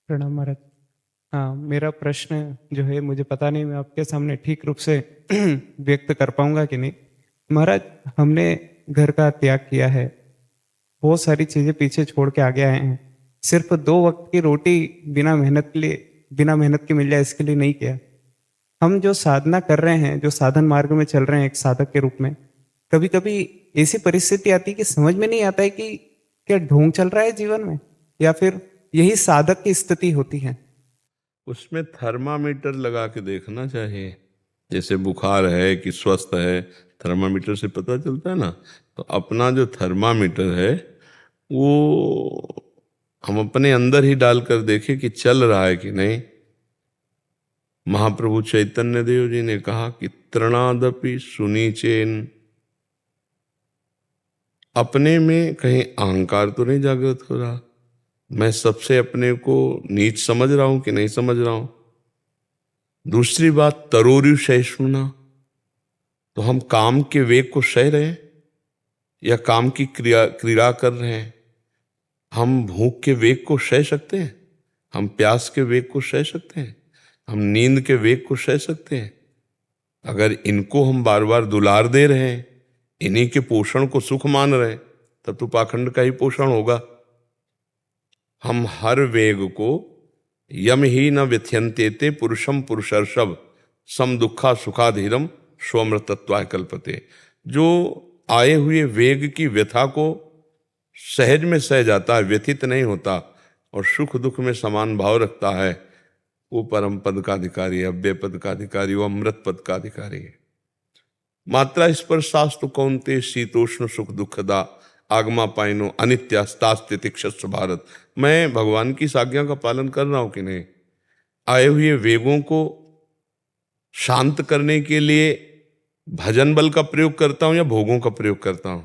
प्रणाम महाराज। हाँ, मेरा प्रश्न जो है मुझे पता नहीं मैं आपके सामने ठीक रूप से व्यक्त कर पाऊंगा कि नहीं। महाराज, हमने घर का त्याग किया है, बहुत सारी चीजें पीछे छोड़ के आगे आए हैं। सिर्फ 2 वक्त की रोटी बिना मेहनत के मिल जाए इसके लिए नहीं किया। हम जो साधना कर रहे हैं, जो साधन मार्ग में चल रहे हैं एक साधक के रूप में, कभी कभी ऐसी परिस्थिति आती है कि समझ में नहीं आता है कि क्या ढोंग चल रहा है जीवन में, या फिर यही साधक की स्थिति होती है। उसमें थर्मामीटर लगा के देखना चाहिए। जैसे बुखार है कि स्वस्थ है, थर्मामीटर से पता चलता है ना। तो अपना जो थर्मामीटर है वो हम अपने अंदर ही डालकर देखें कि चल रहा है कि नहीं। महाप्रभु चैतन्य देव जी ने कहा कि तृणादपि सुनीचेन, अपने में कहीं अहंकार तो नहीं जागृत हो रहा, मैं सबसे अपने को नीच समझ रहा हूं कि नहीं समझ रहा हूं। दूसरी बात, तरोरु सहिष्णुना, तो हम काम के वेग को सह रहे हैं या काम की क्रीड़ा कर रहे हैं। हम भूख के वेग को सह सकते हैं, हम प्यास के वेग को सह सकते हैं, हम नींद के वेग को सह सकते हैं। अगर इनको हम बार बार दुलार दे रहे हैं, इन्हीं के पोषण को सुख मान रहे हैं, तब तो पाखंड का ही पोषण होगा। हम हर वेग को यम ही न व्यथ्यंते पुरुषम पुरुषर्षभ सम दुखा सुखाधीरम स्वमृतत्वाय कल्पते, जो आए हुए वेग की व्यथा को सहज में सह जाता है, व्यथित नहीं होता और सुख दुख में समान भाव रखता है, वो परम पद का अधिकारी है, अव्यय पद का अधिकारी, वो अमृत पद का अधिकारी है। मात्रा स्पर्शास्तु कौन्ते शीतोष्ण सुख दुखदा आगमा पाइनो अनित्यास्तास्तितिक्षस्व भारत। मैं भगवान की इस आज्ञा का पालन कर रहा हूं कि नहीं। आए हुए वेगों को शांत करने के लिए भजन बल का प्रयोग करता हूं या भोगों का प्रयोग करता हूं।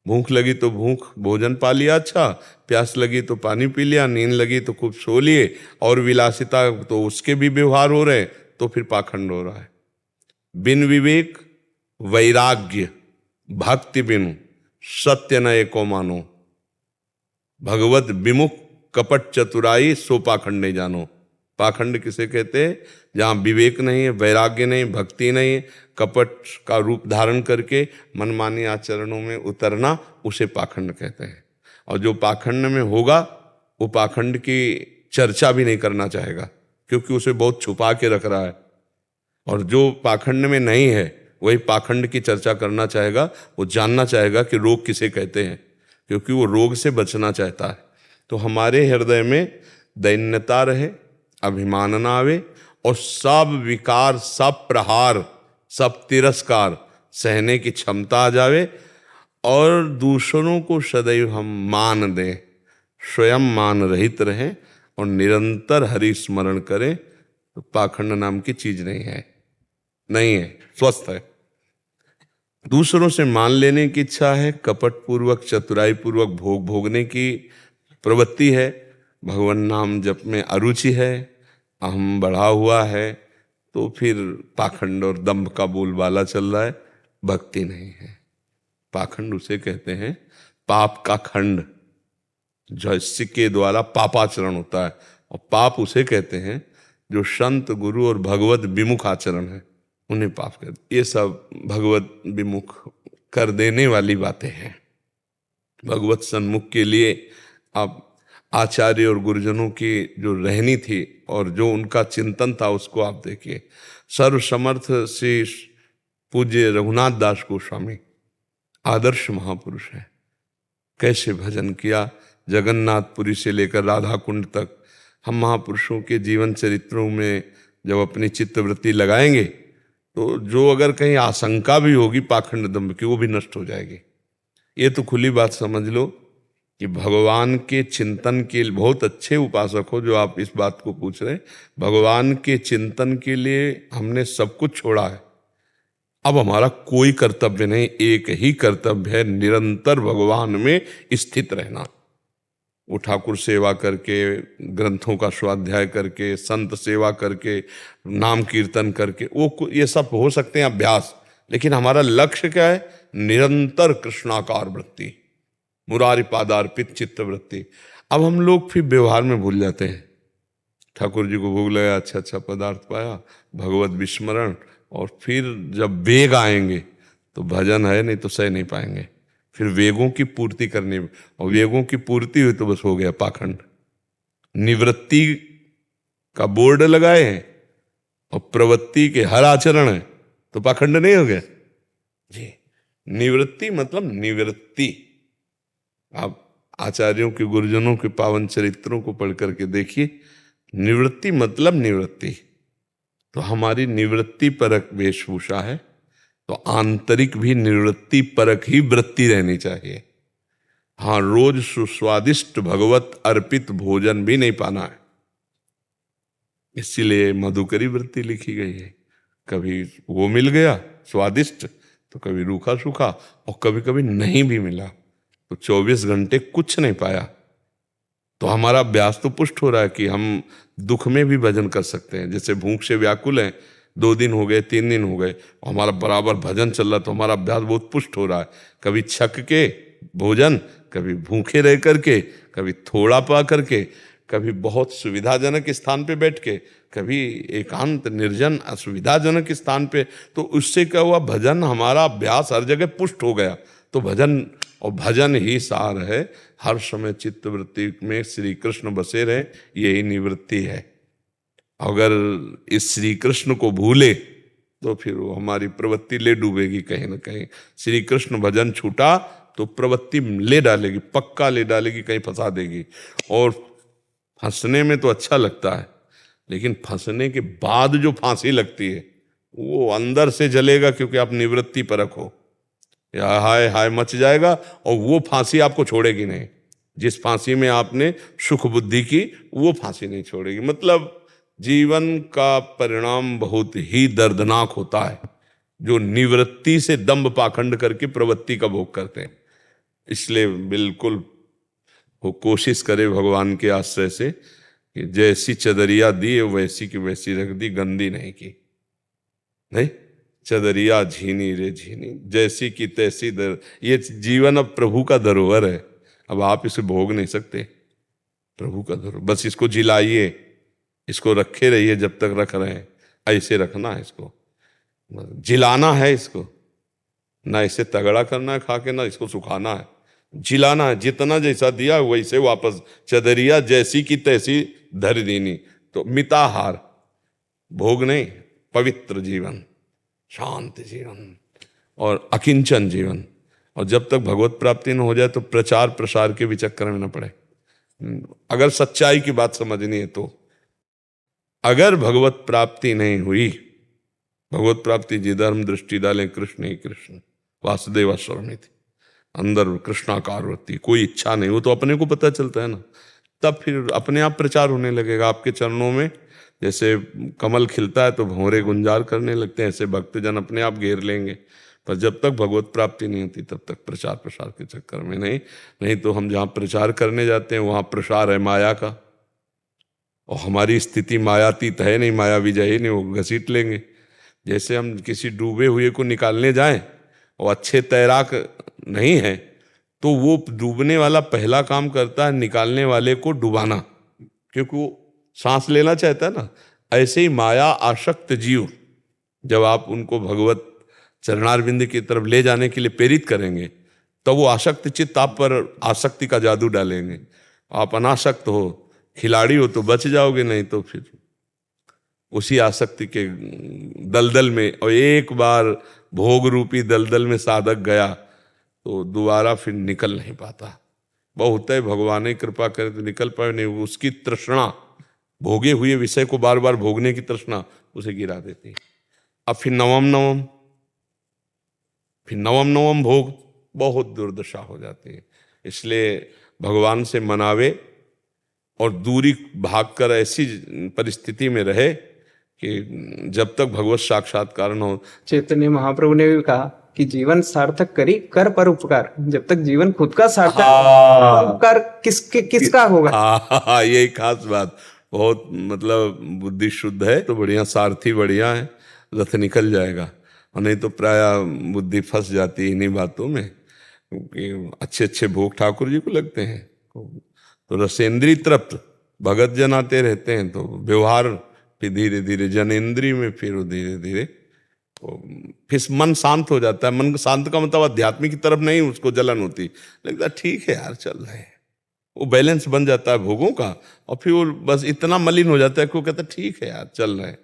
भूख लगी तो भूख भोजन पा लिया, अच्छा, प्यास लगी तो पानी पी लिया, नींद लगी तो खूब सो लिए, और विलासिता तो उसके भी व्यवहार हो रहे हैं, तो फिर पाखंड हो रहा है। बिन विवेक वैराग्य भक्ति बिनु सत्य न एको मानो, भगवत विमुख कपट चतुराई सो पाखंड नहीं जानो। पाखंड किसे कहते हैं? जहाँ विवेक नहीं है, वैराग्य नहीं, भक्ति नहीं है, कपट का रूप धारण करके मनमानी आचरणों में उतरना, उसे पाखंड कहते हैं। और जो पाखंड में होगा वो पाखंड की चर्चा भी नहीं करना चाहेगा, क्योंकि उसे बहुत छुपा के रख रहा है। और जो पाखंड में नहीं है वही पाखंड की चर्चा करना चाहेगा, वो जानना चाहेगा कि रोग किसे कहते हैं, क्योंकि वो रोग से बचना चाहता है। तो हमारे हृदय में दैन्यता रहे, अभिमान ना आवे, और सब विकार, सब प्रहार, सब तिरस्कार सहने की क्षमता आ जावे, और दूसरों को सदैव हम मान दें, स्वयं मान रहित रहें और निरंतर हरि स्मरण करें, तो पाखंड नाम की चीज नहीं है, नहीं है, स्वस्थ है। दूसरों से मान लेने की इच्छा है, कपट पूर्वक चतुराई पूर्वक भोग भोगने की प्रवृत्ति है, भगवान नाम जप में अरुचि है, अहम बढ़ा हुआ है, तो फिर पाखंड और दंभ का बोलबाला चल रहा है, भक्ति नहीं है। पाखंड उसे कहते हैं पाप का खंड, जो के द्वारा पापाचरण होता है, और पाप उसे कहते हैं जो संत गुरु और भगवत विमुख आचरण है, उन्हें पाप कहते। ये सब भगवत विमुख कर देने वाली बातें हैं। भगवत सन्मुख के लिए आप आचार्य और गुरुजनों की जो रहनी थी और जो उनका चिंतन था उसको आप देखिए। सर्वसमर्थ श्री पूज्य रघुनाथ दास गोस्वामी आदर्श महापुरुष है। कैसे भजन किया, जगन्नाथपुरी से लेकर राधा कुंड तक। हम महापुरुषों के जीवन चरित्रों में जब अपनी चित्तवृत्ति लगाएंगे तो जो अगर कहीं आशंका भी होगी पाखंड दंभ की, वो भी नष्ट हो जाएगी। ये तो खुली बात समझ लो कि भगवान के चिंतन के बहुत अच्छे उपासक हो जो आप इस बात को पूछ रहे हैं। भगवान के चिंतन के लिए हमने सब कुछ छोड़ा है। अब हमारा कोई कर्तव्य नहीं, एक ही कर्तव्य है, निरंतर भगवान में स्थित रहना। वो ठाकुर सेवा करके, ग्रंथों का स्वाध्याय करके, संत सेवा करके, नाम कीर्तन करके, वो ये सब हो सकते हैं अभ्यास, लेकिन हमारा लक्ष्य क्या है? निरंतर कृष्णाकार वृत्ति, मुरारी पादार्पित चित्त वृत्ति। अब हम लोग फिर व्यवहार में भूल जाते हैं। ठाकुर जी को भोग लगा, अच्छा अच्छा पदार्थ पाया, भगवत विस्मरण, और फिर जब वेग आएंगे तो भजन है नहीं तो सह नहीं पाएंगे। फिर वेगों की पूर्ति करनी, और वेगों की पूर्ति हुई तो बस हो गया पाखंड। निवृत्ति का बोर्ड लगाए हैं और प्रवृत्ति के हर आचरण है तो पाखंड नहीं हो गया जी। निवृत्ति मतलब निवृत्ति। आप आचार्यों के, गुरुजनों के पावन चरित्रों को पढ़ करके देखिए, निवृत्ति मतलब निवृत्ति। तो हमारी निवृत्ति परक वेशभूषा है, तो आंतरिक भी निवृत्ति परक ही वृत्ति रहनी चाहिए। हाँ, रोज सुस्वादिष्ट भगवत अर्पित भोजन भी नहीं पाना है, इसीलिए मधुकरी वृत्ति लिखी गई है। कभी वो मिल गया स्वादिष्ट तो कभी रूखा सूखा, और कभी कभी नहीं भी मिला तो 24 घंटे कुछ नहीं पाया। तो हमारा अभ्यास तो पुष्ट हो रहा है कि हम दुख में भी भजन कर सकते हैं। जैसे भूख से व्याकुल हैं, 2 दिन हो गए, 3 दिन हो गए, और हमारा बराबर भजन चल रहा, तो हमारा अभ्यास बहुत पुष्ट हो रहा है। कभी छक के भोजन, कभी भूखे रह करके, कभी थोड़ा पा करके, कभी बहुत सुविधाजनक स्थान पे बैठ के, कभी एकांत निर्जन असुविधाजनक स्थान पे। तो उससे क्या हुआ, भजन हमारा अभ्यास हर जगह पुष्ट हो गया। तो भजन, और भजन ही सार है, हर समय चित्तवृत्ति में श्री कृष्ण बसे रहे, यही निवृत्ति है। अगर इस श्री कृष्ण को भूले तो फिर वो हमारी प्रवृत्ति ले डूबेगी कहीं ना कहीं। श्री कृष्ण भजन छूटा तो प्रवृत्ति ले डालेगी, पक्का ले डालेगी, कहीं फंसा देगी। और फंसने में तो अच्छा लगता है, लेकिन फंसने के बाद जो फांसी लगती है वो अंदर से जलेगा, क्योंकि आप निवृत्ति परक हो। या हाय हाय मच जाएगा, और वो फांसी आपको छोड़ेगी नहीं। जिस फांसी में आपने सुख बुद्धि की, वो फांसी नहीं छोड़ेगी। मतलब जीवन का परिणाम बहुत ही दर्दनाक होता है जो निवृत्ति से दंभ पाखंड करके प्रवृत्ति का भोग करते हैं। इसलिए बिल्कुल वो कोशिश करे भगवान के आश्रय से कि जैसी चदरिया दी वैसी की वैसी रख दी, गंदी नहीं की। नहीं, चदरिया झीनी रे झीनी, जैसी की तैसी ये जीवन अब प्रभु का धरोहर है, अब आप इसे भोग नहीं सकते। प्रभु का धरोहर, बस इसको जिलाइए, इसको रखे रहिए जब तक रख रहे हैं। ऐसे रखना है इसको, जिलाना है इसको, ना इसे तगड़ा करना है खा के, ना इसको सुखाना है, जिलाना है। जितना जैसा दिया वैसे वापस, चदरिया जैसी की तैसी धर देनी। तो मिताहार, भोग नहीं, पवित्र जीवन, शांत जीवन और अकिंचन जीवन। और जब तक भगवत प्राप्ति न हो जाए तो प्रचार प्रसार के भी चक्कर में न पड़े। अगर सच्चाई की बात समझनी है तो अगर भगवत प्राप्ति नहीं हुई, भगवत प्राप्ति जिधर्म दृष्टि डाले कृष्ण ही कृष्ण वासुदेव स्वरमिति, अंदर कृष्णाकार वृत्ति, कोई इच्छा नहीं, वो तो अपने को पता चलता है ना। तब फिर अपने आप प्रचार होने लगेगा आपके चरणों में। जैसे कमल खिलता है तो भंवरे गुंजार करने लगते हैं, ऐसे भक्तजन अपने आप घेर लेंगे। पर जब तक भगवत प्राप्ति नहीं होती तब तक प्रचार प्रसार के चक्कर में नहीं तो हम जहाँ प्रचार करने जाते हैं वहाँ प्रसार है माया का, और हमारी स्थिति मायातीत है नहीं, माया विजय ही नहीं, वो घसीट लेंगे। जैसे हम किसी डूबे हुए को निकालने जाएं और अच्छे तैराक नहीं है तो वो डूबने वाला पहला काम करता है निकालने वाले को डुबाना, क्योंकि वो सांस लेना चाहता है ना। ऐसे ही माया आसक्त जीव, जब आप उनको भगवत चरणारविंद की तरफ ले जाने के लिए प्रेरित करेंगे तो वो आसक्त चित्त आप पर आसक्ति का जादू डालेंगे। आप अनासक्त हो, खिलाड़ी हो तो बच जाओगे, नहीं तो फिर उसी आसक्ति के दलदल में, और एक बार भोग रूपी दलदल में साधक गया तो दोबारा फिर निकल नहीं पाता। बहुत है भगवान ही कृपा करे तो निकल पाए, नहीं उसकी तृष्णा, भोगे हुए विषय को बार बार भोगने की तृष्णा उसे गिरा देती। अब फिर नवम भोग, बहुत दुर्दशा हो जाती है। इसलिए भगवान से मनावे और दूरी भागकर ऐसी परिस्थिति में रहे कि जब तक भगवत साक्षात्कार न हो। चैतन्य महाप्रभु ने भी कहा कि जीवन सार्थक करी कर पर उपकार। जब तक जीवन खुद का सार्थक, उपकार किसका होगा? यही खास बात, बहुत मतलब बुद्धि शुद्ध है तो बढ़िया, सारथी बढ़िया है, रथ निकल जाएगा। और नहीं तो प्राय बुद्धि फंस जाती है इन्हीं बातों में, क्योंकि अच्छे अच्छे भोग ठाकुर जी को लगते हैं। तो रसेंद्री तृप्त भगत जन आते रहते हैं, तो व्यवहार फिर धीरे धीरे जनेन्द्रीय में, फिर वो धीरे धीरे फिर मन शांत हो जाता है। मन शांत का मतलब आध्यात्मिक की तरफ नहीं उसको जलन होती, लगता है ठीक है यार चल रहे हैं, वो बैलेंस बन जाता है भोगों का, और फिर वो बस इतना मलिन हो जाता है कि वो कहता है ठीक है यार चल रहे हैं।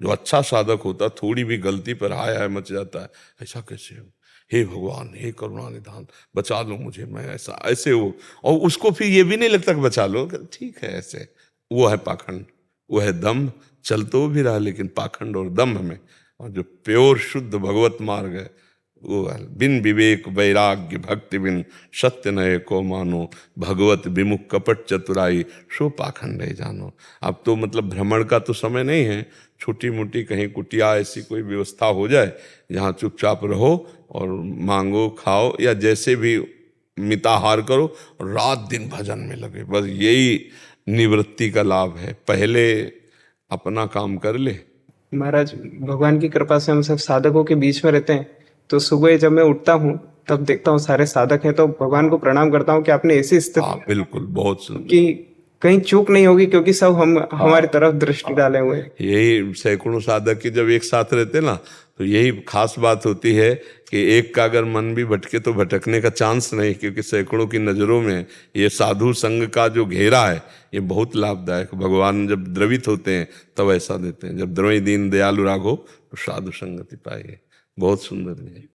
जो अच्छा साधक होता है थोड़ी भी गलती पर हाय हाय मच जाता है, ऐसा कैसे हो, हे भगवान हे करुणा निधान बचा लो मुझे, मैं ऐसा ऐसे हो, और उसको फिर ये भी नहीं लगता कि बचा लो, ठीक है ऐसे। वो है पाखंड, वो है दम्भ, चल तो भी रहा लेकिन पाखंड और दम्भ में। और जो प्योर शुद्ध भगवत मार्ग है वो है बिन विवेक वैराग्य भक्ति बिन सत्य नये को मानो, भगवत विमुख कपट चतुराई सो पाखंड है जानो। अब तो मतलब भ्रमण का तो समय नहीं है, छोटी मोटी कहीं कुटिया ऐसी कोई व्यवस्था हो जाए जहाँ चुपचाप रहो और मांगो खाओ, या जैसे भी मिताहार करो और रात दिन भजन में लगे, बस यही निवृत्ति का लाभ है। पहले अपना काम कर ले। महाराज, भगवान की कृपा से हम सब साधकों के बीच में रहते हैं, तो सुबह जब मैं उठता हूँ तब देखता हूँ सारे साधक हैं, तो भगवान को प्रणाम करता हूँ कि आपने ऐसी स्थिति हाँ बिल्कुल, बहुत सुंदर। कि कहीं चूक नहीं होगी, क्योंकि सब हम हमारी तरफ दृष्टि डाले हुए हैं। यही सैकड़ों साधक की जब एक साथ रहते ना, तो यही खास बात होती है कि एक का अगर मन भी भटके तो भटकने का चांस नहीं, क्योंकि सैकड़ों की नजरों में ये साधु संग का जो घेरा है ये बहुत लाभदायक। भगवान जब द्रवित होते हैं तब ऐसा देते हैं, जब द्रवि दीन दयालु राघो तो साधु संगति पाएंगे। बहुत सुंदर है।